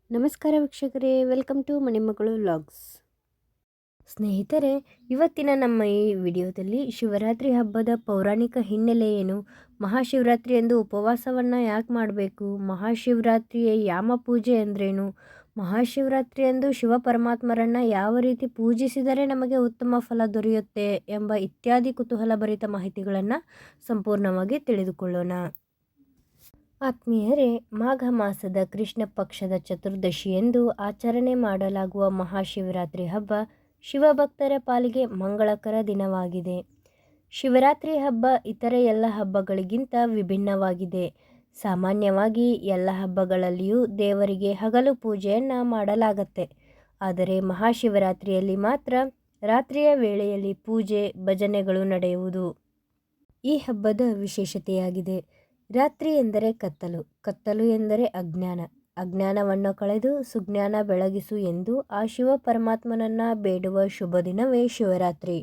ನಮಸ್ಕಾರ ವೀಕ್ಷಕರೇ, welcome to ಮಣಿಮಗಳು vlogs. ಸ್ನೇಹಿತರೆ, ಇವತ್ತಿನ ನಮ್ಮ ಈ ವಿಡಿಯೋದಲ್ಲಿ ಶಿವರಾತ್ರಿ ಹಬ್ಬದ ಪೌರಾಣಿಕ ಹಿನ್ನೆಲೆ ಏನು, ಮಹಾಶಿವರಾತ್ರಿಯಂದು ಉಪವಾಸವನ್ನು ಯಾಕೆ ಮಾಡಬೇಕು, ಮಹಾಶಿವರಾತ್ರಿಯ ಯಾಮ ಪೂಜೆ ಅಂದ್ರೇನು, ಮಹಾಶಿವರಾತ್ರಿಯಂದು ಶಿವ ಪರಮಾತ್ಮರನ್ನು ಯಾವ ರೀತಿ ಪೂಜಿಸಿದರೆ ನಮಗೆ ಉತ್ತಮ ಫಲ ದೊರೆಯುತ್ತೆ ಎಂಬ ಇತ್ಯಾದಿ ಕುತೂಹಲಭರಿತ ಮಾಹಿತಿಗಳನ್ನು ಸಂಪೂರ್ಣವಾಗಿ ತಿಳಿದುಕೊಳ್ಳೋಣ. ಆತ್ಮೀಯರೇ, ಮಾಘ ಮಾಸದ ಕೃಷ್ಣ ಪಕ್ಷದ ಚತುರ್ದಶಿಯಂದು ಆಚರಣೆ ಮಾಡಲಾಗುವ ಮಹಾಶಿವರಾತ್ರಿ ಹಬ್ಬ ಶಿವಭಕ್ತರ ಪಾಲಿಗೆ ಮಂಗಳಕರ ದಿನವಾಗಿದೆ. ಶಿವರಾತ್ರಿ ಹಬ್ಬ ಇತರ ಎಲ್ಲ ಹಬ್ಬಗಳಿಗಿಂತ ವಿಭಿನ್ನವಾಗಿದೆ. ಸಾಮಾನ್ಯವಾಗಿ ಎಲ್ಲ ಹಬ್ಬಗಳಲ್ಲಿಯೂ ದೇವರಿಗೆ ಹಗಲು ಪೂಜೆಯನ್ನು ಮಾಡಲಾಗತ್ತೆ. ಆದರೆ ಮಹಾಶಿವರಾತ್ರಿಯಲ್ಲಿ ಮಾತ್ರ ರಾತ್ರಿಯ ವೇಳೆಯಲ್ಲಿ ಪೂಜೆ ಭಜನೆಗಳು ನಡೆಯುವುದು ಈ ಹಬ್ಬದ ವಿಶೇಷತೆಯಾಗಿದೆ. ರಾತ್ರಿ ಎಂದರೆ ಕತ್ತಲು, ಕತ್ತಲು ಎಂದರೆ ಅಜ್ಞಾನ, ಅಜ್ಞಾನವನ್ನು ಕಳೆದು ಸುಜ್ಞಾನ ಬೆಳಗಿಸು ಎಂದು ಆ ಶಿವ ಪರಮಾತ್ಮನನ್ನು ಬೇಡುವ ಶುಭ ದಿನವೇ ಶಿವರಾತ್ರಿ.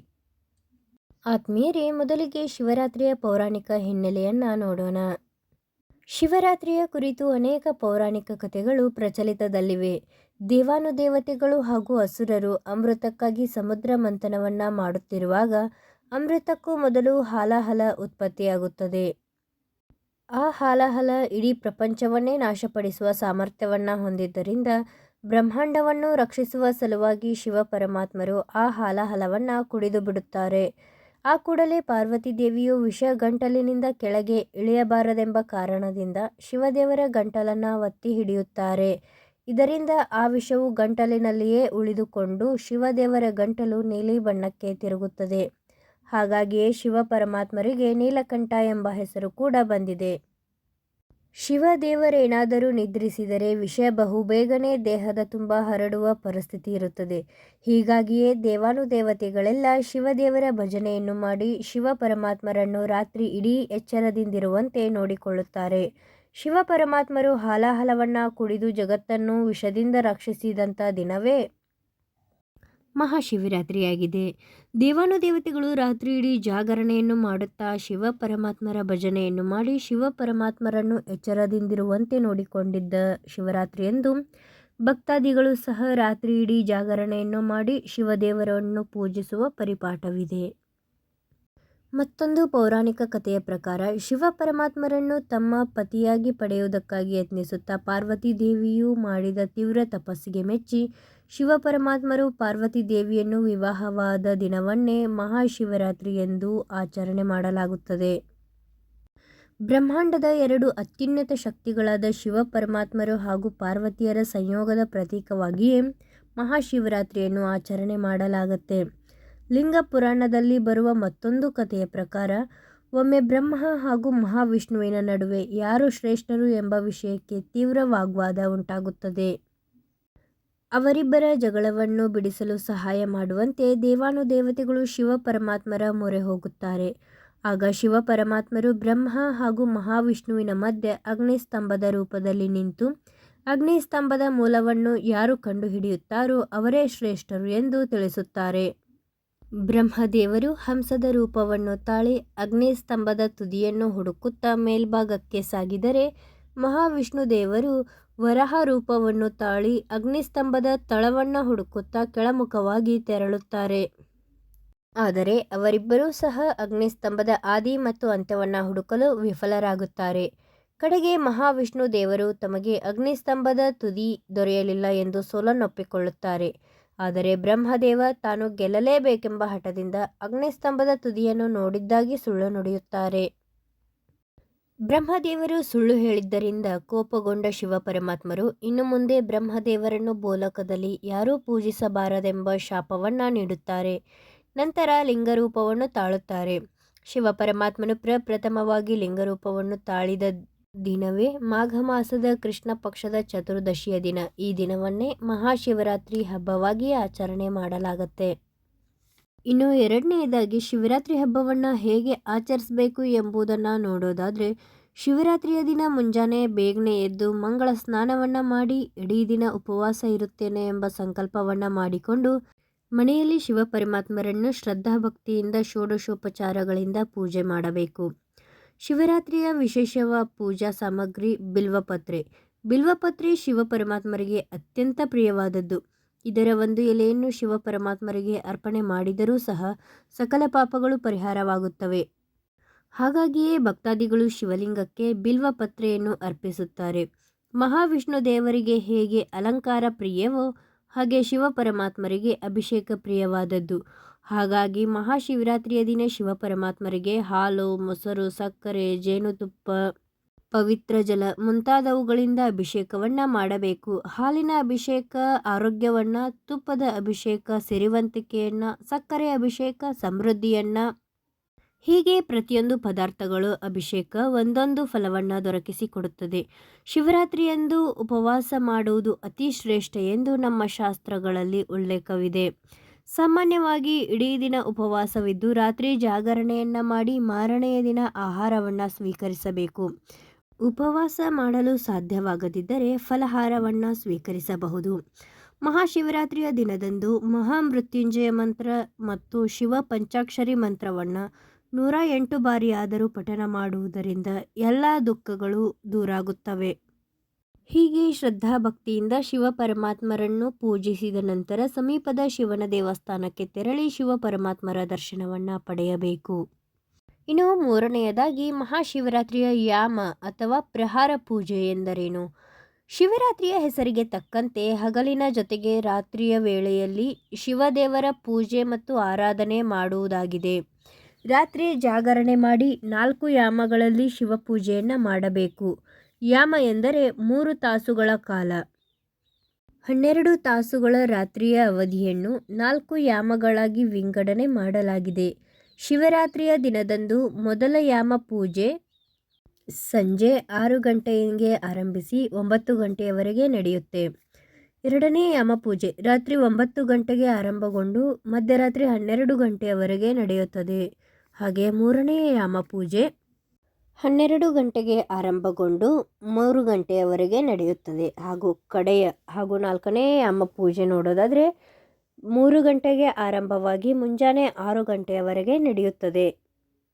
ಆತ್ಮೀಯರೇ, ಮೊದಲಿಗೆ ಶಿವರಾತ್ರಿಯ ಪೌರಾಣಿಕ ಹಿನ್ನೆಲೆಯನ್ನು ನೋಡೋಣ. ಶಿವರಾತ್ರಿಯ ಕುರಿತು ಅನೇಕ ಪೌರಾಣಿಕ ಕಥೆಗಳು ಪ್ರಚಲಿತದಲ್ಲಿವೆ. ದೇವಾನುದೇವತೆಗಳು ಹಾಗೂ ಅಸುರರು ಅಮೃತಕ್ಕಾಗಿ ಸಮುದ್ರ ಮಂಥನವನ್ನು ಮಾಡುತ್ತಿರುವಾಗ ಅಮೃತಕ್ಕೂ ಮೊದಲು ಹಾಲಾಹಲ ಉತ್ಪತ್ತಿಯಾಗುತ್ತದೆ. ಆ ಹಾಲಾಹಲ ಇಡೀ ಪ್ರಪಂಚವನ್ನೇ ನಾಶಪಡಿಸುವ ಸಾಮರ್ಥ್ಯವನ್ನು ಹೊಂದಿದ್ದರಿಂದ ಬ್ರಹ್ಮಾಂಡವನ್ನು ರಕ್ಷಿಸುವ ಸಲುವಾಗಿ ಶಿವ ಪರಮಾತ್ಮರು ಆ ಹಾಲಾಹಲವನ್ನು ಕುಡಿದು ಬಿಡುತ್ತಾರೆ. ಆ ಕೂಡಲೇ ಪಾರ್ವತಿ ದೇವಿಯು ವಿಷ ಗಂಟಲಿನಿಂದ ಕೆಳಗೆ ಇಳಿಯಬಾರದೆಂಬ ಕಾರಣದಿಂದ ಶಿವದೇವರ ಗಂಟಲನ್ನು ಒತ್ತಿ ಹಿಡಿಯುತ್ತಾರೆ. ಇದರಿಂದ ಆ ವಿಷವು ಗಂಟಲಿನಲ್ಲಿಯೇ ಉಳಿದುಕೊಂಡು ಶಿವದೇವರ ಗಂಟಲು ನೀಲಿ ಬಣ್ಣಕ್ಕೆ ತಿರುಗುತ್ತದೆ. ಹಾಗಾಗಿಯೇ ಶಿವ ಪರಮಾತ್ಮರಿಗೆ ನೀಲಕಂಠ ಎಂಬ ಹೆಸರು ಕೂಡ ಬಂದಿದೆ. ಶಿವದೇವರೇನಾದರೂ ನಿದ್ರಿಸಿದರೆ ವಿಷ ಬಹುಬೇಗನೆ ದೇಹದ ತುಂಬ ಹರಡುವ ಪರಿಸ್ಥಿತಿ ಇರುತ್ತದೆ. ಹೀಗಾಗಿಯೇ ದೇವಾನುದೇವತೆಗಳೆಲ್ಲ ಶಿವದೇವರ ಭಜನೆಯನ್ನು ಮಾಡಿ ಶಿವ ಪರಮಾತ್ಮರನ್ನು ರಾತ್ರಿ ಇಡೀ ಎಚ್ಚರದಿಂದಿರುವಂತೆ ನೋಡಿಕೊಳ್ಳುತ್ತಾರೆ. ಶಿವ ಪರಮಾತ್ಮರು ಹಾಲಾಹಲವನ್ನು ಕುಡಿದು ಜಗತ್ತನ್ನು ವಿಷದಿಂದ ರಕ್ಷಿಸಿದಂಥ ದಿನವೇ ಮಹಾಶಿವರಾತ್ರಿಯಾಗಿದೆ. ದೇವಾನುದೇವತೆಗಳು ರಾತ್ರಿ ಇಡೀ ಜಾಗರಣೆಯನ್ನು ಮಾಡುತ್ತಾ ಶಿವ ಪರಮಾತ್ಮರ ಭಜನೆಯನ್ನು ಮಾಡಿ ಶಿವ ಪರಮಾತ್ಮರನ್ನು ಎಚ್ಚರದಿಂದಿರುವಂತೆ ನೋಡಿಕೊಂಡಿದ್ದ ಶಿವರಾತ್ರಿಯಂದು ಭಕ್ತಾದಿಗಳು ಸಹ ರಾತ್ರಿ ಇಡೀ ಜಾಗರಣೆಯನ್ನು ಮಾಡಿ ಶಿವದೇವರನ್ನು ಪೂಜಿಸುವ ಪರಿಪಾಠವಿದೆ. ಮತ್ತೊಂದು ಪೌರಾಣಿಕ ಕಥೆಯ ಪ್ರಕಾರ ಶಿವ ಪರಮಾತ್ಮರನ್ನು ತಮ್ಮ ಪತಿಯಾಗಿ ಪಡೆಯುವುದಕ್ಕಾಗಿ ಯತ್ನಿಸುತ್ತಾ ಪಾರ್ವತಿ ದೇವಿಯು ಮಾಡಿದ ತೀವ್ರ ತಪಸ್ಸಿಗೆ ಮೆಚ್ಚಿ ಶಿವ ಪರಮಾತ್ಮರು ಪಾರ್ವತಿ ದೇವಿಯನ್ನು ವಿವಾಹವಾದ ದಿನವನ್ನೇ ಮಹಾಶಿವರಾತ್ರಿ ಎಂದು ಆಚರಣೆ ಮಾಡಲಾಗುತ್ತದೆ. ಬ್ರಹ್ಮಾಂಡದ ಎರಡು ಅತ್ಯುನ್ನತ ಶಕ್ತಿಗಳಾದ ಶಿವ ಪರಮಾತ್ಮರು ಹಾಗೂ ಪಾರ್ವತಿಯರ ಸಂಯೋಗದ ಪ್ರತೀಕವಾಗಿಯೇ ಮಹಾಶಿವರಾತ್ರಿಯನ್ನು ಆಚರಣೆ ಮಾಡಲಾಗುತ್ತೆ. ಲಿಂಗ ಪುರಾಣದಲ್ಲಿ ಬರುವ ಮತ್ತೊಂದು ಕಥೆಯ ಪ್ರಕಾರ ಒಮ್ಮೆ ಬ್ರಹ್ಮ ಹಾಗೂ ಮಹಾವಿಷ್ಣುವಿನ ನಡುವೆ ಯಾರು ಶ್ರೇಷ್ಠರು ಎಂಬ ವಿಷಯಕ್ಕೆ ತೀವ್ರ ವಾಗ್ವಾದ ಉಂಟಾಗುತ್ತದೆ. ಅವರಿಬ್ಬರ ಜಗಳವನ್ನು ಬಿಡಿಸಲು ಸಹಾಯ ಮಾಡುವಂತೆ ದೇವಾನುದೇವತೆಗಳು ಶಿವ ಪರಮಾತ್ಮರ ಮೊರೆ ಹೋಗುತ್ತಾರೆ. ಆಗ ಶಿವ ಪರಮಾತ್ಮರು ಬ್ರಹ್ಮ ಹಾಗೂ ಮಹಾವಿಷ್ಣುವಿನ ಮಧ್ಯೆ ಅಗ್ನಿಸ್ತಂಭದ ರೂಪದಲ್ಲಿ ನಿಂತು ಅಗ್ನಿಸ್ತಂಭದ ಮೂಲವನ್ನು ಯಾರು ಕಂಡುಹಿಡಿಯುತ್ತಾರೋ ಅವರೇ ಶ್ರೇಷ್ಠರು ಎಂದು ತಿಳಿಸುತ್ತಾರೆ. ಬ್ರಹ್ಮದೇವರು ಹಂಸದ ರೂಪವನ್ನು ತಾಳಿ ಅಗ್ನಿಸ್ತಂಭದ ತುದಿಯನ್ನು ಹುಡುಕುತ್ತಾ ಮೇಲ್ಭಾಗಕ್ಕೆ ಸಾಗಿದರೆ ಮಹಾವಿಷ್ಣು ದೇವರು ವರಾಹ ರೂಪವನ್ನು ತಾಳಿ ಅಗ್ನಿಸ್ತಂಭದ ತಳವನ್ನು ಹುಡುಕುತ್ತಾ ಕೆಳಮುಖವಾಗಿ ತೆರಳುತ್ತಾರೆ. ಆದರೆ ಅವರಿಬ್ಬರೂ ಸಹ ಅಗ್ನಿಸ್ತಂಭದ ಆದಿ ಮತ್ತು ಅಂತ್ಯವನ್ನು ಹುಡುಕಲು ವಿಫಲರಾಗುತ್ತಾರೆ. ಕಡೆಗೆ ಮಹಾವಿಷ್ಣು ದೇವರು ತಮಗೆ ಅಗ್ನಿಸ್ತಂಭದ ತುದಿ ದೊರೆಯಲಿಲ್ಲ ಎಂದು ಸೋಲನ್ನೊಪ್ಪಿಕೊಳ್ಳುತ್ತಾರೆ. ಆದರೆ ಬ್ರಹ್ಮದೇವ ತಾನು ಗೆಲ್ಲಲೇಬೇಕೆಂಬ ಹಠದಿಂದ ಅಗ್ನಿಸ್ತಂಭದ ತುದಿಯನ್ನು ನೋಡಿದ್ದಾಗಿ ಸುಳ್ಳು ನುಡಿಯುತ್ತಾರೆ. ಬ್ರಹ್ಮದೇವರು ಸುಳ್ಳು ಹೇಳಿದ್ದರಿಂದ ಕೋಪಗೊಂಡ ಶಿವ ಪರಮಾತ್ಮರು ಇನ್ನು ಮುಂದೆ ಬ್ರಹ್ಮದೇವರನ್ನು ಬೋಲಕದಲ್ಲಿ ಯಾರೂ ಪೂಜಿಸಬಾರದೆಂಬ ಶಾಪವನ್ನು ನೀಡುತ್ತಾರೆ. ನಂತರ ಲಿಂಗರೂಪವನ್ನು ತಾಳುತ್ತಾರೆ. ಶಿವ ಪರಮಾತ್ಮನು ಪ್ರಪ್ರಥಮವಾಗಿ ಲಿಂಗರೂಪವನ್ನು ತಾಳಿದ ದಿನವೇ ಮಾಘ ಮಾಸದ ಕೃಷ್ಣ ಪಕ್ಷದ ಚತುರ್ದಶಿಯ ದಿನ. ಈ ದಿನವನ್ನೇ ಮಹಾಶಿವರಾತ್ರಿ ಹಬ್ಬವಾಗಿ ಆಚರಣೆ ಮಾಡಲಾಗುತ್ತೆ. ಇನ್ನು ಎರಡನೆಯದಾಗಿ ಶಿವರಾತ್ರಿ ಹಬ್ಬವನ್ನು ಹೇಗೆ ಆಚರಿಸಬೇಕು ಎಂಬುದನ್ನು ನೋಡೋದಾದರೆ, ಶಿವರಾತ್ರಿಯ ದಿನ ಮುಂಜಾನೆ ಬೇಗನೆ ಎದ್ದು ಮಂಗಳ ಸ್ನಾನವನ್ನು ಮಾಡಿ ಇಡೀ ದಿನ ಉಪವಾಸ ಇರುತ್ತೇನೆ ಎಂಬ ಸಂಕಲ್ಪವನ್ನು ಮಾಡಿಕೊಂಡು ಮನೆಯಲ್ಲಿ ಶಿವ ಪರಮಾತ್ಮರನ್ನು ಶ್ರದ್ಧಾಭಕ್ತಿಯಿಂದ ಷೋಡಶೋಪಚಾರಗಳಿಂದ ಪೂಜೆ ಮಾಡಬೇಕು. ಶಿವರಾತ್ರಿಯ ವಿಶೇಷ ಪೂಜಾ ಸಾಮಗ್ರಿ ಬಿಲ್ವಪತ್ರೆ. ಬಿಲ್ವಪತ್ರೆ ಶಿವಪರಮಾತ್ಮರಿಗೆ ಅತ್ಯಂತ ಪ್ರಿಯವಾದದ್ದು. ಇದರ ಒಂದು ಎಲೆಯನ್ನು ಶಿವಪರಮಾತ್ಮರಿಗೆ ಅರ್ಪಣೆ ಮಾಡಿದರೂ ಸಹ ಸಕಲ ಪಾಪಗಳು ಪರಿಹಾರವಾಗುತ್ತವೆ. ಹಾಗಾಗಿಯೇ ಭಕ್ತಾದಿಗಳು ಶಿವಲಿಂಗಕ್ಕೆ ಬಿಲ್ವಪತ್ರೆಯನ್ನು ಅರ್ಪಿಸುತ್ತಾರೆ. ಮಹಾವಿಷ್ಣು ದೇವರಿಗೆ ಹೇಗೆ ಅಲಂಕಾರ ಪ್ರಿಯವೋ ಹಾಗೆ ಶಿವಪರಮಾತ್ಮರಿಗೆ ಅಭಿಷೇಕ ಪ್ರಿಯವಾದದ್ದು. ಹಾಗಾಗಿ ಮಹಾಶಿವರಾತ್ರಿಯ ದಿನ ಶಿವಪರಮಾತ್ಮರಿಗೆ ಹಾಲು, ಮೊಸರು, ಸಕ್ಕರೆ, ಜೇನುತುಪ್ಪ, ಪವಿತ್ರ ಜಲ ಮುಂತಾದವುಗಳಿಂದ ಅಭಿಷೇಕವನ್ನ ಮಾಡಬೇಕು. ಹಾಲಿನ ಅಭಿಷೇಕ ಆರೋಗ್ಯವನ್ನ, ತುಪ್ಪದ ಅಭಿಷೇಕ ಸಿರಿವಂತಿಕೆಯನ್ನ, ಸಕ್ಕರೆ ಅಭಿಷೇಕ ಸಮೃದ್ಧಿಯನ್ನ, ಹೀಗೆ ಪ್ರತಿಯೊಂದು ಪದಾರ್ಥಗಳು ಅಭಿಷೇಕ ಒಂದೊಂದು ಫಲವನ್ನು ದೊರಕಿಸಿಕೊಡುತ್ತದೆ. ಶಿವರಾತ್ರಿಯಂದು ಉಪವಾಸ ಮಾಡುವುದು ಅತಿ ಶ್ರೇಷ್ಠ ಎಂದು ನಮ್ಮ ಶಾಸ್ತ್ರಗಳಲ್ಲಿ ಉಲ್ಲೇಖವಿದೆ. ಸಾಮಾನ್ಯವಾಗಿ ಇಡೀ ದಿನ ಉಪವಾಸವಿದ್ದು ರಾತ್ರಿ ಜಾಗರಣೆಯನ್ನ ಮಾಡಿ ಮಾರನೆಯ ದಿನ ಆಹಾರವನ್ನು ಸ್ವೀಕರಿಸಬೇಕು. ಉಪವಾಸ ಮಾಡಲು ಸಾಧ್ಯವಾಗದಿದ್ದರೆ ಫಲಹಾರವನ್ನು ಸ್ವೀಕರಿಸಬಹುದು. ಮಹಾಶಿವರಾತ್ರಿಯ ದಿನದಂದು ಮಹಾಮೃತ್ಯುಂಜಯ ಮಂತ್ರ ಮತ್ತು ಶಿವ ಪಂಚಾಕ್ಷರಿ ಮಂತ್ರವನ್ನು 108 ಬಾರಿಯಾದರೂ ಪಠನ ಮಾಡುವುದರಿಂದ ಎಲ್ಲ ದುಃಖಗಳು ದೂರಾಗುತ್ತವೆ. ಹೀಗೆ ಶ್ರದ್ಧಾಭಕ್ತಿಯಿಂದ ಶಿವ ಪರಮಾತ್ಮರನ್ನು ಪೂಜಿಸಿದ ನಂತರ ಸಮೀಪದ ಶಿವನ ದೇವಸ್ಥಾನಕ್ಕೆ ತೆರಳಿ ಶಿವ ಪರಮಾತ್ಮರ ದರ್ಶನವನ್ನು ಪಡೆಯಬೇಕು. ಇನ್ನು ಮೂರನೆಯದಾಗಿ ಮಹಾಶಿವರಾತ್ರಿಯ ಯಾಮ ಅಥವಾ ಪ್ರಹಾರ ಪೂಜೆ ಎಂದರೇನು? ಶಿವರಾತ್ರಿಯ ಹೆಸರಿಗೆ ತಕ್ಕಂತೆ ಹಗಲಿನ ಜೊತೆಗೆ ರಾತ್ರಿಯ ವೇಳೆಯಲ್ಲಿ ಶಿವದೇವರ ಪೂಜೆ ಮತ್ತು ಆರಾಧನೆ ಮಾಡುವುದಾಗಿದೆ. ರಾತ್ರಿ ಜಾಗರಣೆ ಮಾಡಿ 4 ಯಾಮಗಳಲ್ಲಿ ಶಿವಪೂಜೆಯನ್ನು ಮಾಡಬೇಕು. ಯಾಮ ಎಂದರೆ 3 ತಾಸುಗಳ ಕಾಲ. 12 ತಾಸುಗಳ ರಾತ್ರಿಯ ಅವಧಿಯನ್ನು 4 ಯಾಮಗಳಾಗಿ ವಿಂಗಡಣೆ ಮಾಡಲಾಗಿದೆ. ಶಿವರಾತ್ರಿಯ ದಿನದಂದು ಮೊದಲ ಯಾಮ ಪೂಜೆ ಸಂಜೆ 6 ಗಂಟೆಗೆ ಆರಂಭಿಸಿ 9 ಗಂಟೆಯವರೆಗೆ ನಡೆಯುತ್ತೆ. ಎರಡನೇ ಯಾಮ ಪೂಜೆ ರಾತ್ರಿ 9 ಗಂಟೆಗೆ ಆರಂಭಗೊಂಡು ಮಧ್ಯರಾತ್ರಿ 12 ಗಂಟೆಯವರೆಗೆ ನಡೆಯುತ್ತದೆ. ಹಾಗೆ ಮೂರನೆಯ ಯಾಮ ಪೂಜೆ 12 ಗಂಟೆಗೆ ಆರಂಭಗೊಂಡು 3 ಗಂಟೆಯವರೆಗೆ ನಡೆಯುತ್ತದೆ. ಹಾಗೂ ನಾಲ್ಕನೇ ಯಾಮ ಪೂಜೆ ನೋಡೋದಾದರೆ 3 ಗಂಟೆಗೆ ಆರಂಭವಾಗಿ ಮುಂಜಾನೆ 6 ಗಂಟೆಯವರೆಗೆ ನಡೆಯುತ್ತದೆ.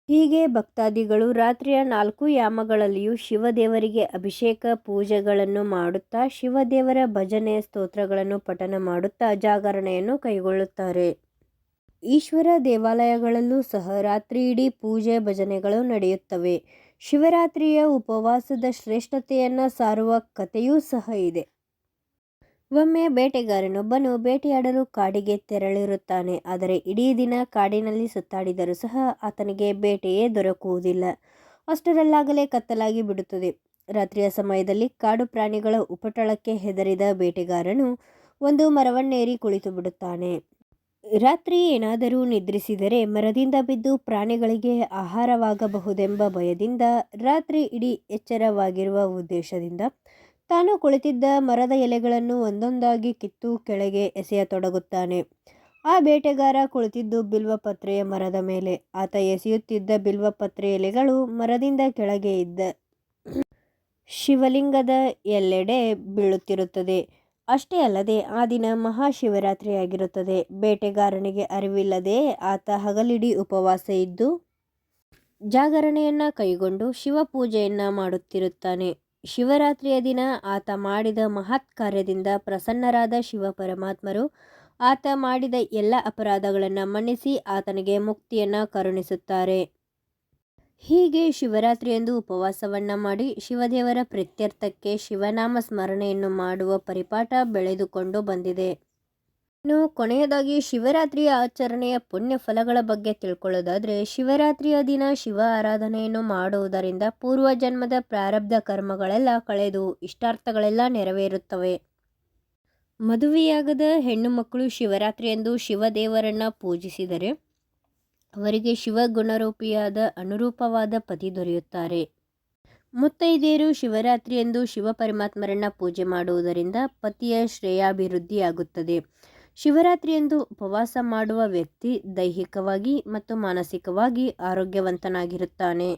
ಹೀಗೆ ಭಕ್ತಾದಿಗಳು ರಾತ್ರಿಯ 4 ಯಾಮಗಳಲ್ಲಿಯೂ ಶಿವದೇವರಿಗೆ ಅಭಿಷೇಕ ಪೂಜೆಗಳನ್ನು ಮಾಡುತ್ತಾ ಶಿವದೇವರ ಭಜನೆ ಸ್ತೋತ್ರಗಳನ್ನು ಪಠನ ಮಾಡುತ್ತಾ ಜಾಗರಣೆಯನ್ನು ಕೈಗೊಳ್ಳುತ್ತಾರೆ. ಈಶ್ವರ ದೇವಾಲಯಗಳಲ್ಲೂ ಸಹ ರಾತ್ರಿ ಇಡೀ ಪೂಜೆ ಭಜನೆಗಳು ನಡೆಯುತ್ತವೆ. ಶಿವರಾತ್ರಿಯ ಉಪವಾಸದ ಶ್ರೇಷ್ಠತೆಯನ್ನು ಸಾರುವ ಕಥೆಯೂ ಸಹ ಇದೆ. ಒಮ್ಮೆ ಬೇಟೆಗಾರನೊಬ್ಬನು ಬೇಟೆಯಾಡಲು ಕಾಡಿಗೆ ತೆರಳಿರುತ್ತಾನೆ. ಆದರೆ ಇಡೀ ದಿನ ಕಾಡಿನಲ್ಲಿ ಸುತ್ತಾಡಿದರೂ ಸಹ ಆತನಿಗೆ ಬೇಟೆಯೇ ದೊರಕುವುದಿಲ್ಲ. ಅಷ್ಟರಲ್ಲಾಗಲೇ ಕತ್ತಲಾಗಿ ಬಿಡುತ್ತದೆ. ರಾತ್ರಿಯ ಸಮಯದಲ್ಲಿ ಕಾಡು ಪ್ರಾಣಿಗಳ ಉಪಟಳಕ್ಕೆ ಹೆದರಿದ ಬೇಟೆಗಾರನು ಒಂದು ಮರವನ್ನೇರಿ ಕುಳಿತು ಬಿಡುತ್ತಾನೆ. ರಾತ್ರಿ ಏನಾದರೂ ನಿದ್ರಿಸಿದರೆ ಮರದಿಂದ ಬಿದ್ದು ಪ್ರಾಣಿಗಳಿಗೆ ಆಹಾರವಾಗಬಹುದೆಂಬ ಭಯದಿಂದ ರಾತ್ರಿ ಇಡೀ ಎಚ್ಚರವಾಗಿರುವ ಉದ್ದೇಶದಿಂದ ತಾನು ಕುಳಿತಿದ್ದ ಮರದ ಎಲೆಗಳನ್ನು ಒಂದೊಂದಾಗಿ ಕಿತ್ತು ಕೆಳಗೆ ಎಸೆಯತೊಡಗುತ್ತಾನೆ. ಆ ಬೇಟೆಗಾರ ಕುಳಿತಿದ್ದು ಬಿಲ್ವಪತ್ರೆಯ ಮರದ ಮೇಲೆ. ಆತ ಎಸೆಯುತ್ತಿದ್ದ ಬಿಲ್ವಪತ್ರೆ ಎಲೆಗಳು ಮರದಿಂದ ಕೆಳಗೆ ಇದ್ದ ಶಿವಲಿಂಗದ ಎಲ್ಲೆಡೆ ಬೀಳುತ್ತಿರುತ್ತದೆ. ಅಷ್ಟೇ ಅಲ್ಲದೆ ಆ ದಿನ ಮಹಾಶಿವರಾತ್ರಿಯಾಗಿರುತ್ತದೆ. ಬೇಟೆಗಾರನಿಗೆ ಅರಿವಿಲ್ಲದೆ ಆತ ಹಗಲಿಡೀ ಉಪವಾಸ ಇದ್ದು ಜಾಗರಣೆಯನ್ನ ಕೈಗೊಂಡು ಶಿವಪೂಜೆಯನ್ನ ಮಾಡುತ್ತಿರುತ್ತಾನೆ. ಶಿವರಾತ್ರಿಯ ದಿನ ಆತ ಮಾಡಿದ ಮಹತ್ ಕಾರ್ಯದಿಂದ ಪ್ರಸನ್ನರಾದ ಶಿವ ಪರಮಾತ್ಮರು ಆತ ಮಾಡಿದ ಎಲ್ಲ ಅಪರಾಧಗಳನ್ನು ಮನ್ನಿಸಿ ಆತನಿಗೆ ಮುಕ್ತಿಯನ್ನ ಕರುಣಿಸುತ್ತಾರೆ. ಹೀಗೆ ಶಿವರಾತ್ರಿಯಂದು ಉಪವಾಸವನ್ನ ಮಾಡಿ ಶಿವದೇವರ ಪ್ರೀತ್ಯರ್ಥಕ್ಕೆ ಶಿವನಾಮ ಸ್ಮರಣೆಯನ್ನು ಮಾಡುವ ಪರಿಪಾಠ ಬೆಳೆದುಕೊಂಡು ಬಂದಿದೆ. ಇನ್ನು ಕೊನೆಯದಾಗಿ ಶಿವರಾತ್ರಿಯ ಆಚರಣೆಯ ಪುಣ್ಯ ಫಲಗಳ ಬಗ್ಗೆ ತಿಳ್ಕೊಳ್ಳೋದಾದರೆ, ಶಿವರಾತ್ರಿಯ ದಿನ ಶಿವ ಆರಾಧನೆಯನ್ನು ಮಾಡುವುದರಿಂದ ಪೂರ್ವಜನ್ಮದ ಪ್ರಾರಬ್ಧ ಕರ್ಮಗಳೆಲ್ಲ ಕಳೆದು ಇಷ್ಟಾರ್ಥಗಳೆಲ್ಲ ನೆರವೇರುತ್ತವೆ. ಮದುವೆಯಾಗದ ಹೆಣ್ಣು ಮಕ್ಕಳು ಶಿವರಾತ್ರಿಯಂದು ಶಿವದೇವರನ್ನ ಪೂಜಿಸಿದರೆ ಅವರಿಗೆ ಶಿವಗುಣರೂಪಿಯಾದ ಅನುರೂಪವಾದ ಪತಿ ದೊರೆಯುತ್ತಾರೆ. ಮುತ್ತೈದೆಯರು ಶಿವರಾತ್ರಿಯಂದು ಶಿವ ಪರಮಾತ್ಮರನ್ನ ಪೂಜೆ ಮಾಡುವುದರಿಂದ ಪತಿಯ ಶ್ರೇಯಾಭಿವೃದ್ಧಿಯಾಗುತ್ತದೆ. ಶಿವರಾತ್ರಿಯಂದು ಉಪವಾಸ ಮಾಡುವ ವ್ಯಕ್ತಿ ದೈಹಿಕವಾಗಿ ಮತ್ತು ಮಾನಸಿಕವಾಗಿ ಆರೋಗ್ಯವಂತನಾಗಿರುತ್ತಾನೆ.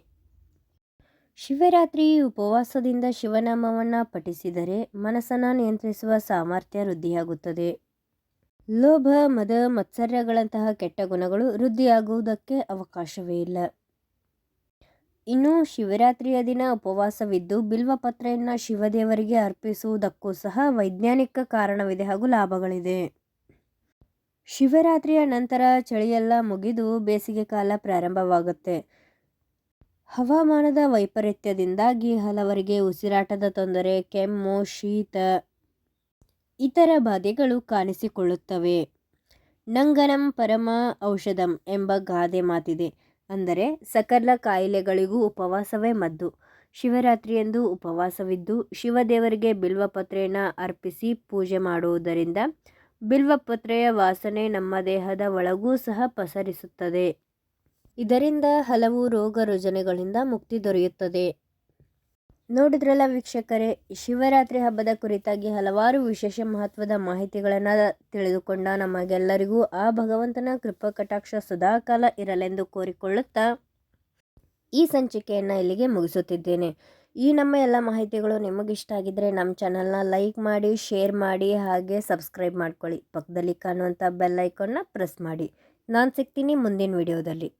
ಶಿವರಾತ್ರಿ ಉಪವಾಸದಿಂದ ಶಿವನಾಮವನ್ನು ಪಠಿಸಿದರೆ ಮನಸ್ಸನ್ನು ನಿಯಂತ್ರಿಸುವ ಸಾಮರ್ಥ್ಯ ವೃದ್ಧಿಯಾಗುತ್ತದೆ. ಲೋಭ, ಮದ, ಮತ್ಸರ್ಯಗಳಂತಹ ಕೆಟ್ಟ ಗುಣಗಳು ವೃದ್ಧಿಯಾಗುವುದಕ್ಕೆ ಅವಕಾಶವೇ ಇಲ್ಲ. ಇನ್ನು ಶಿವರಾತ್ರಿಯ ದಿನ ಉಪವಾಸವಿದ್ದು ಬಿಲ್ವಪತ್ರೆಯನ್ನು ಶಿವದೇವರಿಗೆ ಅರ್ಪಿಸುವುದಕ್ಕೂ ಸಹ ವೈಜ್ಞಾನಿಕ ಕಾರಣವಿದೆ ಹಾಗೂ ಲಾಭಗಳಿದೆ. ಶಿವರಾತ್ರಿಯ ನಂತರ ಚಳಿಯೆಲ್ಲ ಮುಗಿದು ಬೇಸಿಗೆ ಕಾಲ ಪ್ರಾರಂಭವಾಗುತ್ತೆ. ಹವಾಮಾನದ ವೈಪರೀತ್ಯದಿಂದಾಗಿ ಹಲವರಿಗೆ ಉಸಿರಾಟದ ತೊಂದರೆ, ಕೆಮ್ಮು, ಶೀತ, ಇತರ ಬಾಧೆಗಳು ಕಾಣಿಸಿಕೊಳ್ಳುತ್ತವೆ. ನಂಗನಂ ಪರಮ ಔಷಧಂ ಎಂಬ ಗಾದೆ ಮಾತಿದೆ. ಅಂದರೆ ಸಕಲ ಕಾಯಿಲೆಗಳಿಗೂ ಉಪವಾಸವೇ ಮದ್ದು. ಶಿವರಾತ್ರಿಯಂದು ಉಪವಾಸವಿದ್ದು ಶಿವದೇವರಿಗೆ ಬಿಲ್ವಪತ್ರೆಯನ್ನು ಅರ್ಪಿಸಿ ಪೂಜೆ ಮಾಡುವುದರಿಂದ ಬಿಲ್ವಪತ್ರೆಯ ವಾಸನೆ ನಮ್ಮ ದೇಹದ ಒಳಗೂ ಸಹ ಪಸರಿಸುತ್ತದೆ. ಇದರಿಂದ ಹಲವು ರೋಗ ರುಜಿನಗಳಿಂದ ಮುಕ್ತಿ ದೊರೆಯುತ್ತದೆ. ನೋಡಿದ್ರಲ್ಲ ವೀಕ್ಷಕರೇ, ಶಿವರಾತ್ರಿ ಹಬ್ಬದ ಕುರಿತಾಗಿ ಹಲವಾರು ವಿಶೇಷ ಮಹತ್ವದ ಮಾಹಿತಿಗಳನ್ನು ತಿಳಿದುಕೊಂಡ ನಮಗೆಲ್ಲರಿಗೂ ಆ ಭಗವಂತನ ಕೃಪಾ ಕಟಾಕ್ಷ ಸದಾಕಾಲ ಇರಲೆಂದು ಕೋರಿಕೊಳ್ಳುತ್ತಾ ಈ ಸಂಚಿಕೆಯನ್ನು ಇಲ್ಲಿಗೆ ಮುಗಿಸುತ್ತಿದ್ದೇನೆ. ಈ ನಮ್ಮ ಎಲ್ಲ ಮಾಹಿತಿಗಳು ನಿಮಗಿಷ್ಟ ಆಗಿದ್ದರೆ ನಮ್ಮ ಚಾನಲ್ನ ಲೈಕ್ ಮಾಡಿ, ಶೇರ್ ಮಾಡಿ, ಹಾಗೆ ಸಬ್ಸ್ಕ್ರೈಬ್ ಮಾಡ್ಕೊಳ್ಳಿ. ಪಕ್ಕದಲ್ಲಿ ಕಾಣುವಂಥ ಬೆಲ್ ಐಕಾನ್ನ ಪ್ರೆಸ್ ಮಾಡಿ. ನಾನು ಸಿಗ್ತೀನಿ ಮುಂದಿನ ವಿಡಿಯೋದಲ್ಲಿ.